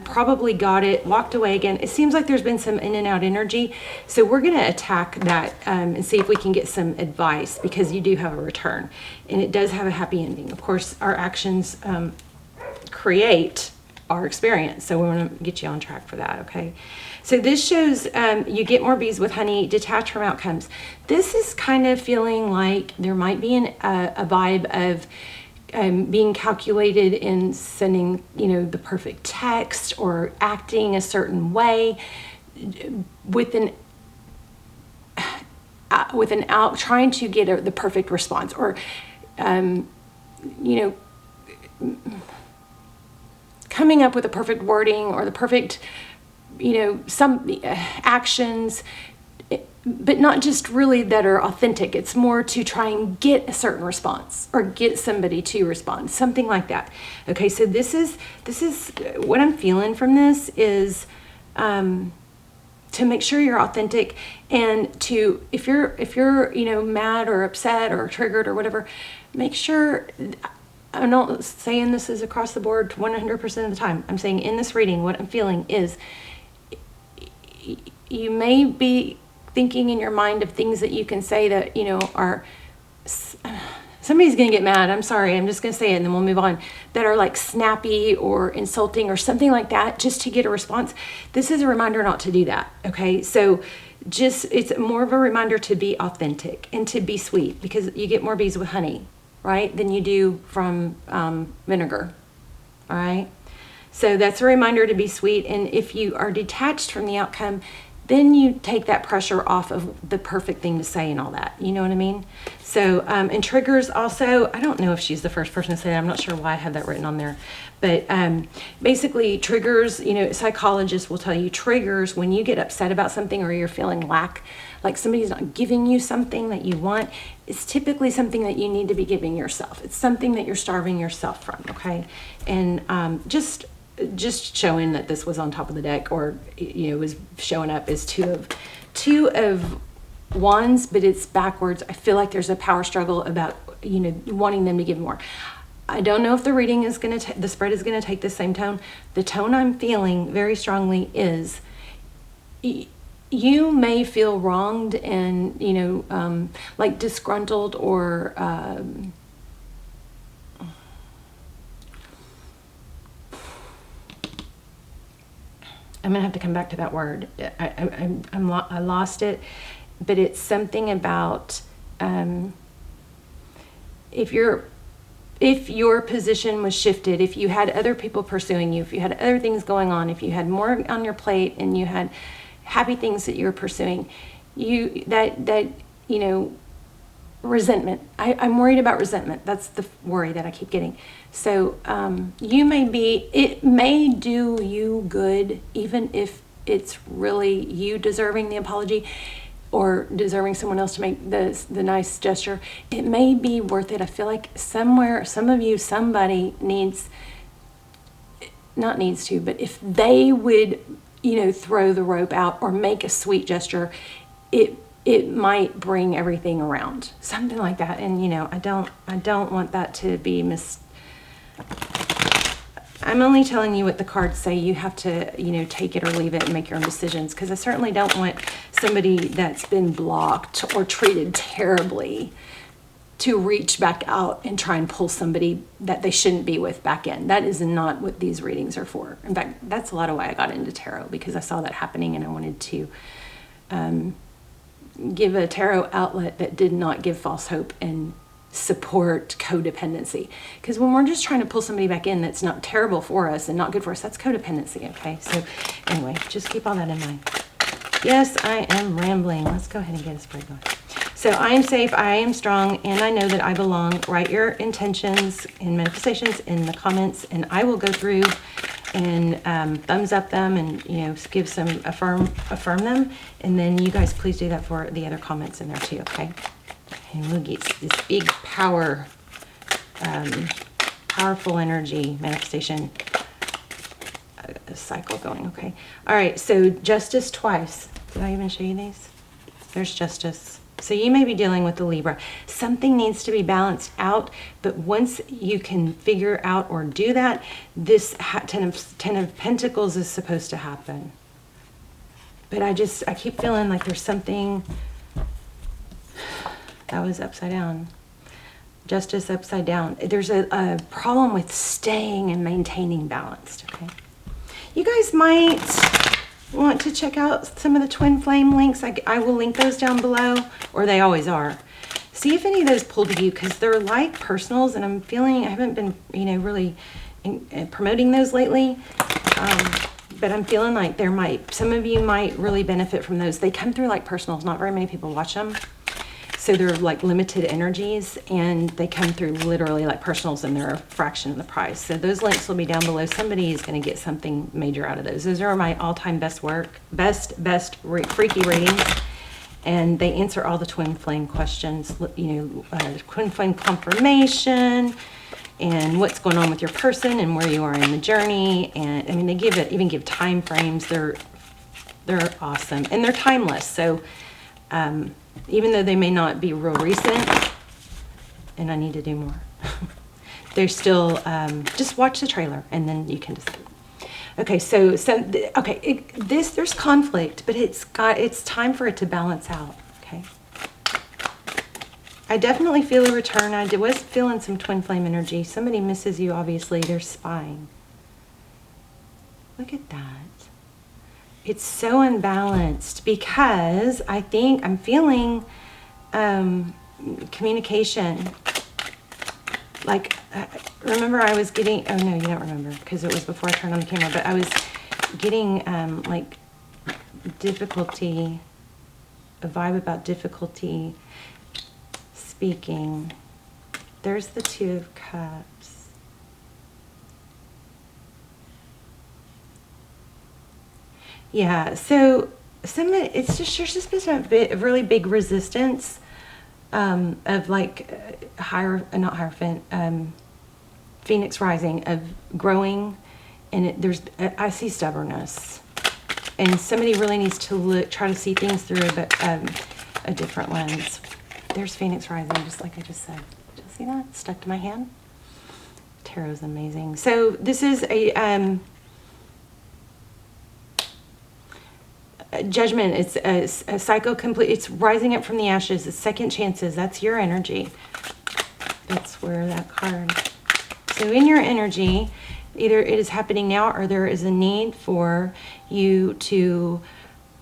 probably got it, walked away again. It seems like there's been some in and out energy. So we're going to attack that and see if we can get some advice, because you do have a return and it does have a happy ending. Of course, our actions create our experience. So we want to get you on track for that. Okay. So this shows you get more bees with honey, detach from outcomes. This is kind of feeling like there might be a vibe of being calculated in sending, you know, the perfect text or acting a certain way with an trying to get the perfect response, or you know, coming up with the perfect wording or the perfect, you know, some actions, but not just really that are authentic. It's more to try and get a certain response or get somebody to respond, something like that. Okay, so this is what I'm feeling from this is to make sure you're authentic, and to if you're you know, mad or upset or triggered or whatever, make sure. I'm not saying this is across the board 100% of the time. I'm saying in this reading, what I'm feeling is you may be thinking in your mind of things that you can say that, you know, are, somebody's going to get mad. I'm sorry. I'm just going to say it and then we'll move on. That are like snappy or insulting or something like that, just to get a response. This is a reminder not to do that. Okay. So just, it's more of a reminder to be authentic and to be sweet, because you get more bees with honey, right, than you do from vinegar. All right. So that's a reminder to be sweet. And if you are detached from the outcome, then you take that pressure off of the perfect thing to say and all that. You know what I mean? So, and triggers also, I don't know if she's the first person to say that. I'm not sure why I have that written on there. But basically triggers, you know, psychologists will tell you triggers when you get upset about something or you're feeling like somebody's not giving you something that you want. It's typically something that you need to be giving yourself. It's something that you're starving yourself from, okay? And just showing that this was on top of the deck, or, you know, was showing up as two of wands, but it's backwards. I feel like there's a power struggle about, you know, wanting them to give more. I don't know if the reading is going to, the spread is going to take the same tone. The tone I'm feeling very strongly is you may feel wronged and, you know, like disgruntled or, I'm going to have to come back to that word. I lost it, but it's something about if your position was shifted, if you had other people pursuing you, if you had other things going on, if you had more on your plate and you had happy things that you were pursuing, that you know, resentment. I'm worried about resentment. That's the worry that I keep getting. So it may do you good, even if it's really you deserving the apology or deserving someone else to make the nice gesture. It may be worth it. I feel like somewhere, somebody needs, not needs to, but if they would, you know, throw the rope out or make a sweet gesture, it might bring everything around, something like that. And, you know, I don't want that to be I'm only telling you what the cards say. You have to, you know, take it or leave it and make your own decisions, because I certainly don't want somebody that's been blocked or treated terribly to reach back out and try and pull somebody that they shouldn't be with back in. That is not what these readings are for. In fact, that's a lot of why I got into tarot, because I saw that happening and I wanted to give a tarot outlet that did not give false hope and support codependency. Because when we're just trying to pull somebody back in that's not terrible for us and not good for us, that's codependency. Okay, so anyway, just keep all that in mind. Yes, I am rambling. Let's go ahead and get a spread going. So I am safe, I am strong, and I know that I belong. Write your intentions and manifestations in the comments, and I will go through and thumbs up them and, you know, give some affirm them. And then you guys please do that for the other comments in there too, okay? And we'll get this big powerful energy manifestation cycle going, okay? All right, so justice twice. Did I even show you these? There's justice. So you may be dealing with the Libra. Something needs to be balanced out, but once you can figure out or do that, this Ten of Pentacles is supposed to happen. But I keep feeling like there's something that was upside down. Justice upside down. There's a problem with staying and maintaining balanced, okay? You guys might want to check out some of the twin flame links. I will link those down below, or they always are. See if any of those pull to you, because they're like personals, and I'm feeling I haven't been, you know, really promoting those lately. But I'm feeling like some of you might really benefit from those. They come through like personals. Not very many people watch them. So they're like limited energies, and they come through literally like personals, and they're a fraction of the price. So those links will be down below. Somebody is going to get something major out of those. Those are my all-time best freaky readings. And they answer all the twin flame questions, you know, twin flame confirmation, and what's going on with your person and where you are in the journey. And I mean, they even give time frames. They're awesome, and they're timeless. So even though they may not be real recent, and I need to do more, they're still, just watch the trailer and then you can decide. Okay, there's conflict, but it's time for it to balance out, okay? I definitely feel a return. I was feeling some twin flame energy. Somebody misses you, obviously. They're spying. Look at that. It's so unbalanced because I think I'm feeling communication. Like, remember I was getting, oh no, you don't remember because it was before I turned on the camera, but I was getting like difficulty, a vibe about difficulty speaking. There's the Two of Cups. Yeah, so there's just been a really big resistance of like Phoenix rising, of growing, and I see stubbornness, and somebody really needs to try to see things through a different lens. There's Phoenix rising, just like I just said. Did you see that? It's stuck to my hand. Tarot's amazing. So this is a judgment. It's a cycle complete. It's rising up from the ashes. It's second chances. That's your energy. That's where that card. So in your energy, either it is happening now, or there is a need for you to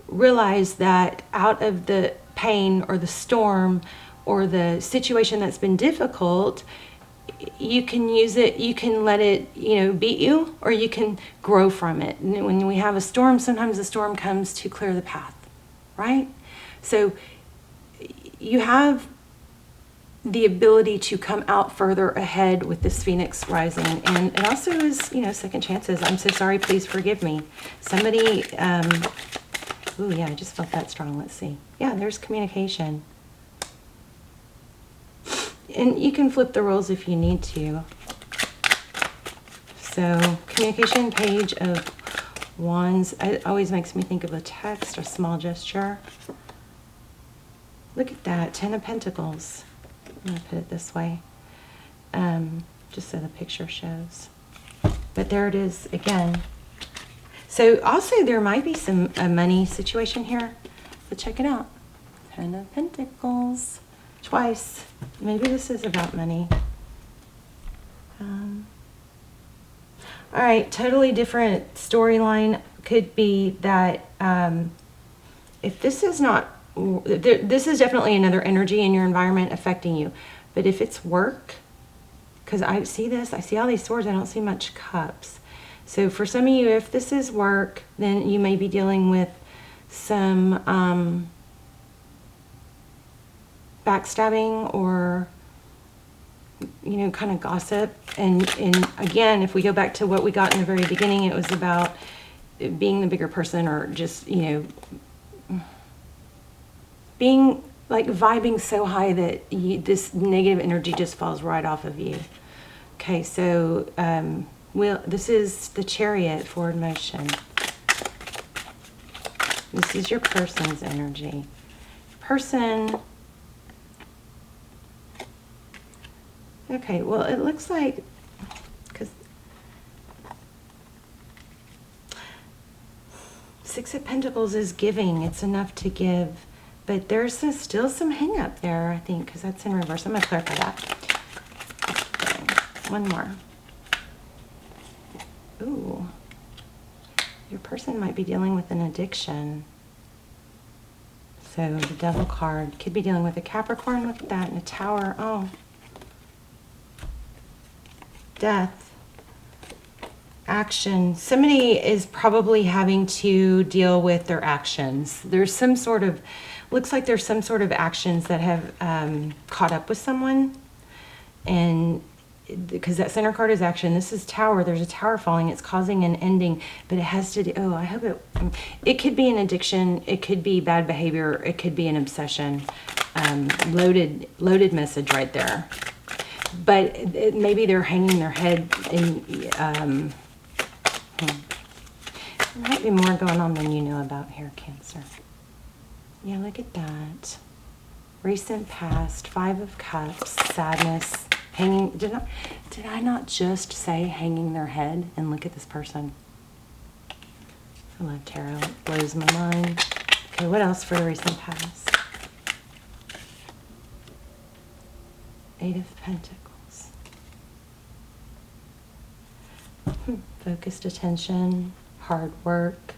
realize that out of the pain or the storm or the situation that's been difficult, you can use it, you can let it, you know, beat you, or you can grow from it. And when we have a storm, sometimes the storm comes to clear the path, right? So you have the ability to come out further ahead with this Phoenix rising. And it also is, you know, second chances. I'm so sorry, please forgive me. Somebody, oh yeah, I just felt that strong. Let's see. Yeah, there's communication. And you can flip the roles if you need to. So communication, Page of Wands. It always makes me think of a text, a small gesture. Look at that, Ten of Pentacles. I'm going to put it this way, just so the picture shows. But there it is again. So also there might be a money situation here. But check it out. Ten of Pentacles. Twice. Maybe this is about money. All right, totally different storyline. Could be that if this is not, this is definitely another energy in your environment affecting you. But if it's work, because I see this, I see all these swords, I don't see much cups. So for some of you, if this is work, then you may be dealing with some backstabbing or, you know, kind of gossip. And again, if we go back to what we got in the very beginning, it was about being the bigger person, or just, you know, being like vibing so high that this negative energy just falls right off of you. Okay, so this is the Chariot, forward motion. This is your person's energy. Person Okay, well, it looks like, because Six of Pentacles is giving. It's enough to give. But there's still some hang up there, I think, because that's in reverse. I'm going to clarify that. Okay, one more. Ooh. Your person might be dealing with an addiction. So the Devil card could be dealing with a Capricorn. Look at that, and a Tower. Oh. Death. Action. Somebody is probably having to deal with their actions. There's some sort of, looks like there's some sort of actions that have caught up with someone. And because that center card is action, this is Tower. There's a tower falling. It's causing an ending, but it has to do, oh, I hope it could be an addiction. It could be bad behavior. It could be an obsession. Loaded message right there. But maybe they're hanging their head in, there might be more going on than you know about here, Cancer. Yeah, look at that. Recent past, Five of Cups, sadness, hanging. Did I not just say hanging their head? And look at this person. I love tarot. It blows my mind. Okay, what else for the recent past? Eight of Pentacles. Focused attention, hard work.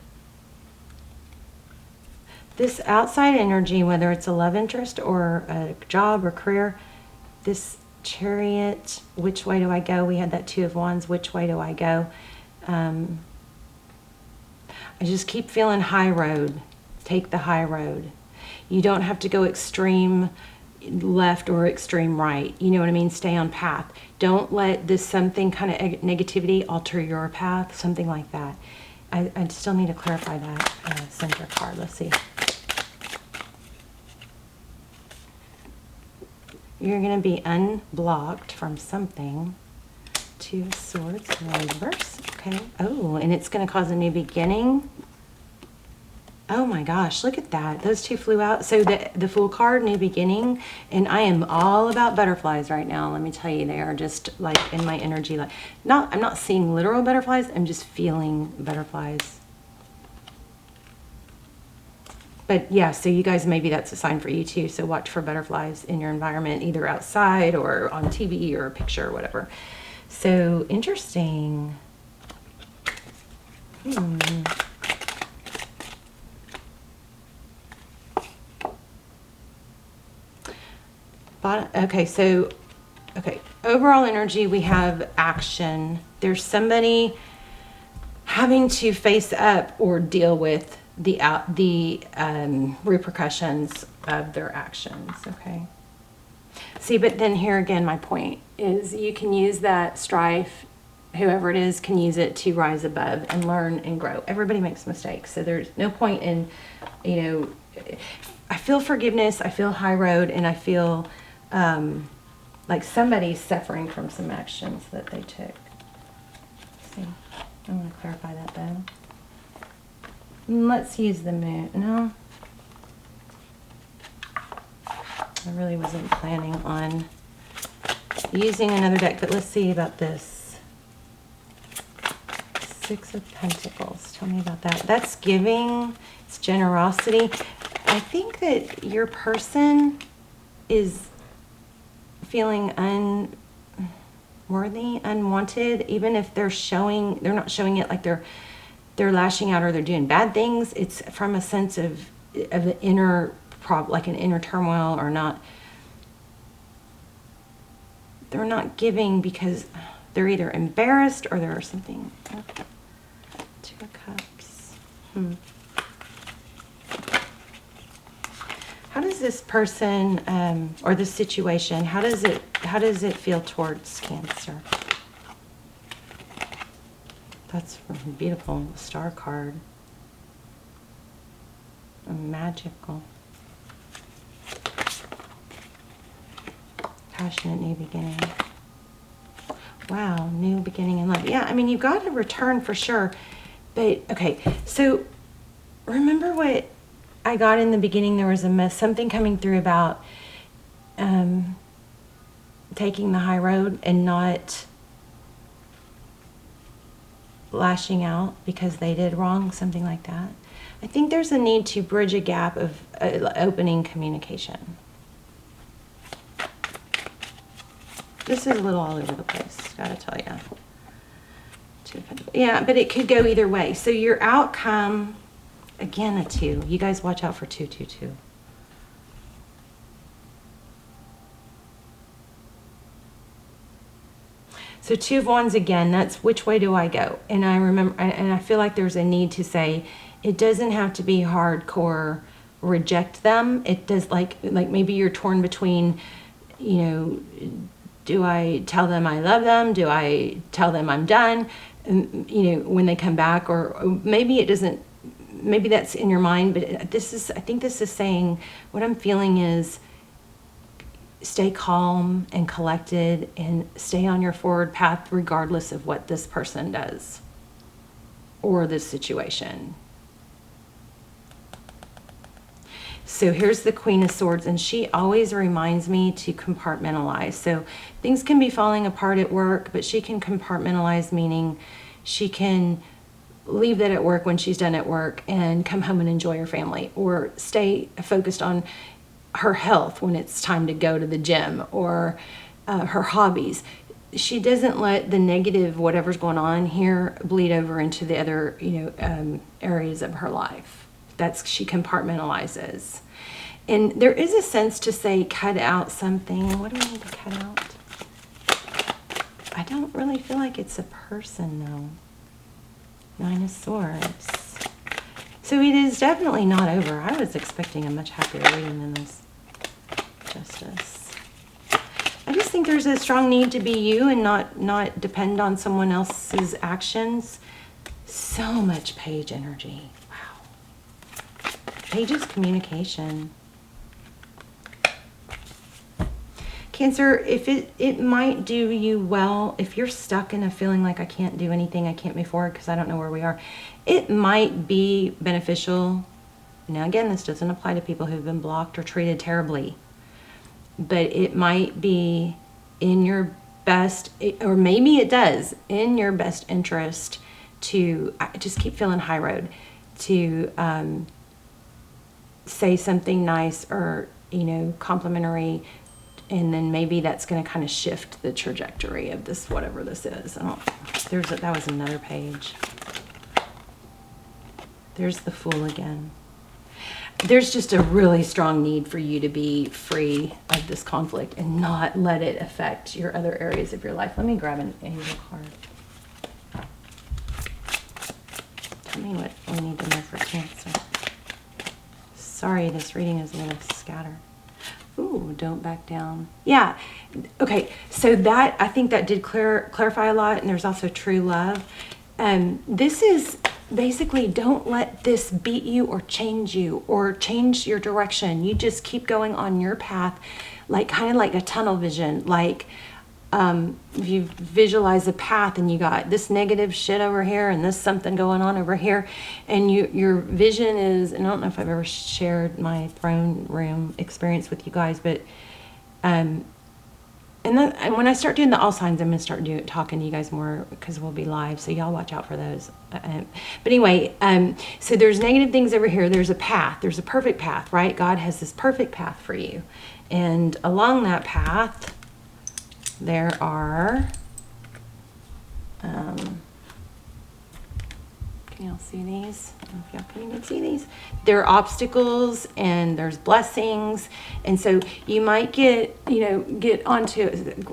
This outside energy, whether it's a love interest or a job or career, this Chariot, which way do I go? We had that Two of Wands, which way do I go? I just keep feeling high road. Take the high road. You don't have to go extreme left or extreme right. You know what I mean? Stay on path. Don't let this something kind of negativity alter your path, something like that. I still need to clarify that center card. Let's see. You're going to be unblocked from something. Two of Swords, reverse. Okay. Oh, and it's going to cause a new beginning. Oh my gosh, look at that. Those two flew out. So the Fool card, new beginning, and I am all about butterflies right now. Let me tell you, they are just like in my energy. Like, I'm not seeing literal butterflies. I'm just feeling butterflies. But yeah, so you guys, maybe that's a sign for you too. So watch for butterflies in your environment, either outside or on TV or a picture or whatever. So interesting. Okay, so, okay, overall energy, we have action. There's somebody having to face up or deal with the repercussions of their actions, okay? See, but then here again, my point is you can use that strife, whoever it is can use it to rise above and learn and grow. Everybody makes mistakes, so there's no point in, you know, I feel forgiveness, I feel high road, and I feel like somebody's suffering from some actions that they took. Let's see, I want to clarify that though. Let's use the moon. No, I really wasn't planning on using another deck, but let's see about this. Six of Pentacles. Tell me about that. That's giving. It's generosity. I think that your person is feeling unworthy, unwanted, even if they're not showing it like they're lashing out or they're doing bad things. It's from a sense of the inner problem, like an inner turmoil, or not. They're not giving because they're either embarrassed or there's something. Okay. Two of Cups. How does this person or this situation, how does it feel towards Cancer? That's beautiful. The Star card. Magical. Passionate new beginning. Wow, new beginning in love. Yeah, I mean, you've got a return for sure. But, okay, so remember what I got in the beginning? There was something coming through about taking the high road and not lashing out because they did wrong, something like that. I think there's a need to bridge a gap of opening communication. This is a little all over the place, gotta tell you. Yeah, but it could go either way. So your outcome, again, a 2. You guys watch out for 2, 2, 2. So 2 of Wands again, that's which way do I go? And I remember, and I feel like there's a need to say, it doesn't have to be hardcore reject them. It does, like maybe you're torn between, you know, do I tell them I love them? Do I tell them I'm done? And, you know, when they come back, or maybe it doesn't, maybe that's in your mind, but this is, I think this is saying, what I'm feeling is stay calm and collected and stay on your forward path regardless of what this person does or this situation. So here's the Queen of Swords, and she always reminds me to compartmentalize. So things can be falling apart at work, but she can compartmentalize, meaning she can leave that at work when she's done at work and come home and enjoy her family, or stay focused on her health when it's time to go to the gym, or her hobbies. She doesn't let the negative, whatever's going on here, bleed over into the other, you know, areas of her life. She compartmentalizes. And there is a sense to say, cut out something. What do we need to cut out? I don't really feel like it's a person, though. 9 of Swords. So it is definitely not over. I was expecting a much happier reading than this. Justice. I just think there's a strong need to be you and not depend on someone else's actions. So much Page energy. Wow. Page's communication. Cancer, if it might do you well, if you're stuck in a feeling like I can't do anything, I can't move forward because I don't know where we are, it might be beneficial. Now again, this doesn't apply to people who've been blocked or treated terribly, but it might be in your best, or maybe it does, in your best interest to just keep feeling high road, to say something nice or, you know, complimentary, and then maybe that's going to kind of shift the trajectory of this, whatever this is. That was another page. There's the Fool again. There's just a really strong need for you to be free of this conflict and not let it affect your other areas of your life. Let me grab an angel card. Tell me what we need to know for Cancer. Sorry, this reading is a little scattered. Ooh, don't back down. Yeah. Okay. So that, I think that did clarify a lot. And there's also true love. This is basically, don't let this beat you or change your direction. You just keep going on your path, like kind of like a tunnel vision. Like if you visualize a path and you got this negative shit over here and this something going on over here, and your vision is, and I don't know if I've ever shared my throne room experience with you guys, but and when I start doing the all signs, I'm going to start talking to you guys more because we'll be live, so y'all watch out for those. But anyway, so there's negative things over here. There's a path. There's a perfect path, right? God has this perfect path for you. And along that path, there are, can y'all see these? I don't know if y'all can even see these. There are obstacles and there's blessings. And so you might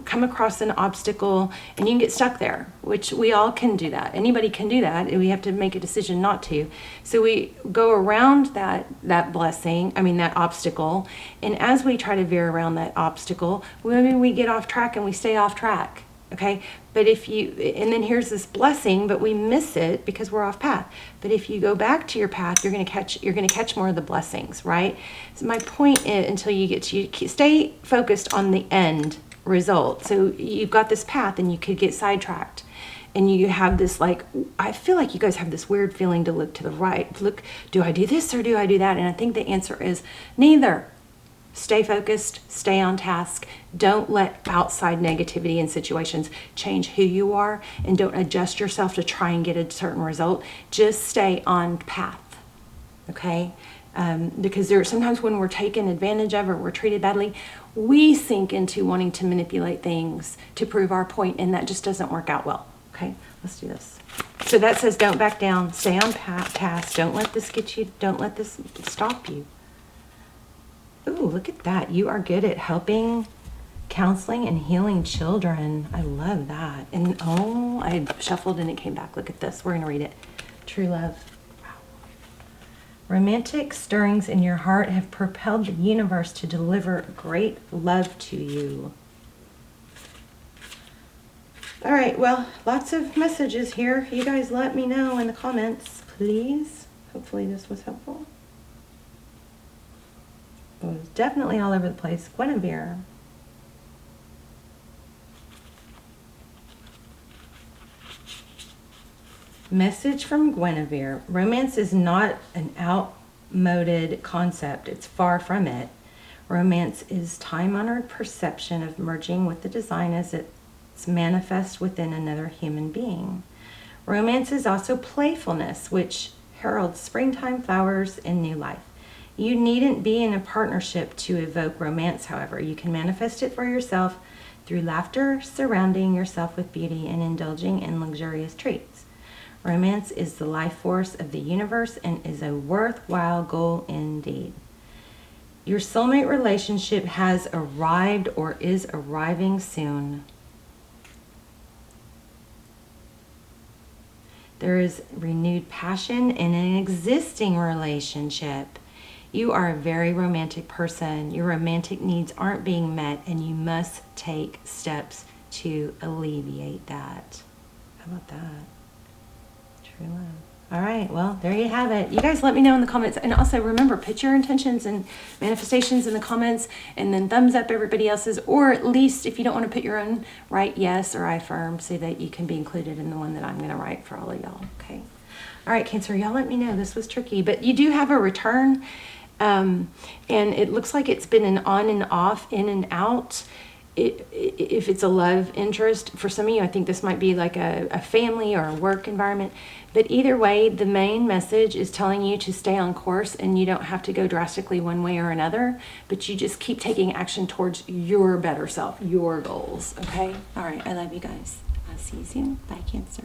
come across an obstacle and you can get stuck there, which we all can do that. Anybody can do that. And we have to make a decision not to. So we go around that blessing, that obstacle. And as we try to veer around that obstacle, maybe we get off track and we stay off track. Okay, but and then here's this blessing, but we miss it because we're off path. But if you go back to your path, you're going to catch more of the blessings, right? So my point is, until you stay focused on the end result. So you've got this path and you could get sidetracked. And you have this, I feel like you guys have this weird feeling to look to the right. Look, do I do this or do I do that? And I think the answer is neither. Stay focused, stay on task. Don't let outside negativity in situations change who you are, and don't adjust yourself to try and get a certain result. Just stay on path, okay? Because there are sometimes when we're taken advantage of or we're treated badly, we sink into wanting to manipulate things to prove our point, and that just doesn't work out well, okay? Let's do this. So that says don't back down, stay on task, don't let this get you, don't let this stop you. Ooh, look at that. You are good at helping, counseling, and healing children. I love that. And oh, I shuffled and it came back. Look at this. We're going to read it. True love. Wow. Romantic stirrings in your heart have propelled the universe to deliver great love to you. All right, well, lots of messages here. You guys let me know in the comments, please. Hopefully this was helpful. It was definitely all over the place. Guinevere. Message from Guinevere. Romance is not an outmoded concept. It's far from it. Romance is time-honored perception of merging with the divine as it's manifest within another human being. Romance is also playfulness, which heralds springtime flowers and new life. You needn't be in a partnership to evoke romance, however. You can manifest it for yourself through laughter, surrounding yourself with beauty, and indulging in luxurious treats. Romance is the life force of the universe and is a worthwhile goal indeed. Your soulmate relationship has arrived or is arriving soon. There is renewed passion in an existing relationship. You are a very romantic person. Your romantic needs aren't being met, and you must take steps to alleviate that. How about that? True love. All right, well, there you have it. You guys let me know in the comments. And also remember, put your intentions and manifestations in the comments, and then thumbs up everybody else's, or at least if you don't want to put your own, write yes or I affirm so that you can be included in the one that I'm going to write for all of y'all, okay? All right, Cancer, y'all let me know. This was tricky, but you do have a return. And it looks like it's been an on and off, in and out. If it's a love interest, for some of you, I think this might be like a family or a work environment. But either way, the main message is telling you to stay on course, and you don't have to go drastically one way or another, but you just keep taking action towards your better self, your goals, okay? All right, I love you guys. I'll see you soon. Bye, Cancer.